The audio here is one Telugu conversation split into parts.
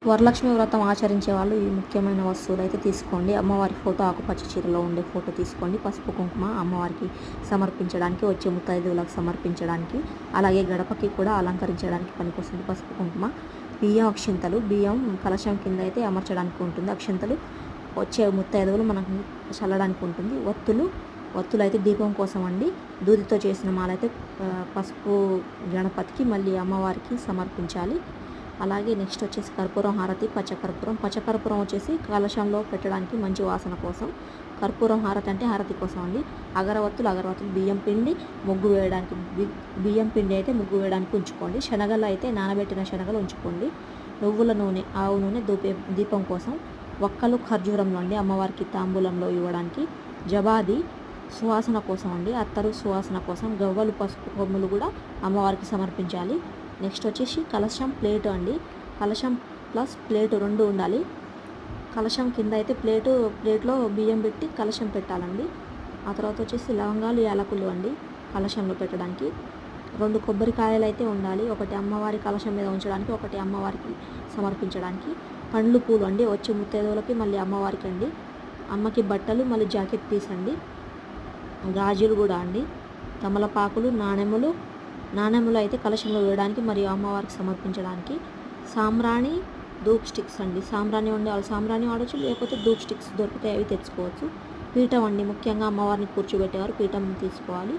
వరలక్ష్మి వ్రతం ఆచరించే వాళ్ళు ఈ ముఖ్యమైన వస్తువులు అయితే తీసుకోండి. అమ్మవారి ఫోటో ఆకుపచ్చ చీరలో ఉండే ఫోటో తీసుకోండి. పసుపు కుంకుమ అమ్మవారికి సమర్పించడానికి, వచ్చే ముత్తైదువులకు సమర్పించడానికి, అలాగే గడపకి కూడా అలంకరించడానికి పనికొస్తుంది పసుపు కుంకుమ. బియ్యం అక్షింతలు, బియ్యం కలశం కింద అయితే అమర్చడానికి ఉంటుంది. అక్షింతలు వచ్చే ముత్తైదువులు మనకు చల్లడానికి ఉంటుంది. ఒత్తులు అయితే దీపం కోసం అండి. దూదితో చేసిన మాల అయితే పసుపు గణపతికి మళ్ళీ అమ్మవారికి సమర్పించాలి. అలాగే నెక్స్ట్ వచ్చేసి కర్పూరం హారతి, పచ్చకర్పూరం వచ్చేసి కలశంలో పెట్టడానికి మంచి వాసన కోసం. కర్పూరం హారతి అంటే హారతి కోసం అండి. అగరవత్తులు బియ్యం పిండి ముగ్గు వేయడానికి, బియ్యం పిండి అయితే ముగ్గు వేయడానికి ఉంచుకోండి. శనగలు అయితే నానబెట్టిన శనగలు ఉంచుకోండి. నువ్వుల నూనె, ఆవు నూనె దీపం కోసం. ఒక్కలు ఖర్జూరంలో అండి అమ్మవారికి తాంబూలంలో ఇవ్వడానికి. జబాది సువాసన కోసం అండి, అత్తరు సువాసన కోసం. గవ్వలు, పసుపు కొమ్ములు కూడా అమ్మవారికి సమర్పించాలి. నెక్స్ట్ వచ్చేసి కలశం ప్లేటు అండి. కలశం ప్లస్ ప్లేటు రెండు ఉండాలి. కలశం కింద అయితే ప్లేట్లో బియ్యం పెట్టి కలశం పెట్టాలండి. ఆ తర్వాత వచ్చేసి లవంగాలు, యాలకులు అండి కలశంలో పెట్టడానికి. 2 కొబ్బరికాయలు అయితే ఉండాలి. ఒకటి అమ్మవారి కలశం మీద ఉంచడానికి, ఒకటి అమ్మవారికి సమర్పించడానికి. పండ్లు, పూలు అండి వచ్చే ముత్తైదువులకి మళ్ళీ అమ్మవారికి అండి. అమ్మకి బట్టలు, మళ్ళీ జాకెట్ పీస్ అండి. గాజులు కూడా అండి. తమలపాకులు, నాణెములు అయితే కలశంలో వేయడానికి మరియు అమ్మవారికి సమర్పించడానికి. సాంబ్రాణి, ధూప్ స్టిక్స్ అండి. సాంబ్రాణి వాడచ్చు, లేకపోతే ధూప్ స్టిక్స్ దొరుకుతాయి, అవి తెచ్చుకోవచ్చు. పీఠం అండి, ముఖ్యంగా అమ్మవారిని కూర్చోబెట్టేవారు పీఠం తీసుకోవాలి.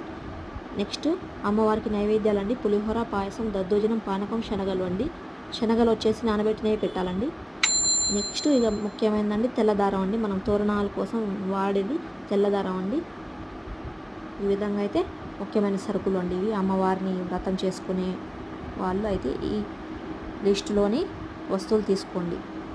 నెక్స్ట్ అమ్మవారికి నైవేద్యాలు అండి. పులిహోర, పాయసం, దద్దోజనం, పానకం, శనగలు అండి. శనగలు వచ్చేసి నానబెట్టినవి పెట్టాలండి. నెక్స్ట్ ఇక ముఖ్యమైనదండి తెల్లదారం అండి. మనం తోరణాల కోసం వాడేది తెల్లదారం అండి. ఈ విధంగా అయితే ముఖ్యమైన సరుకులు అండి ఇవి. అమ్మవారిని వ్రతం చేసుకునే వాళ్ళు అయితే ఈ లిస్టులోని వస్తువులు తీసుకోండి.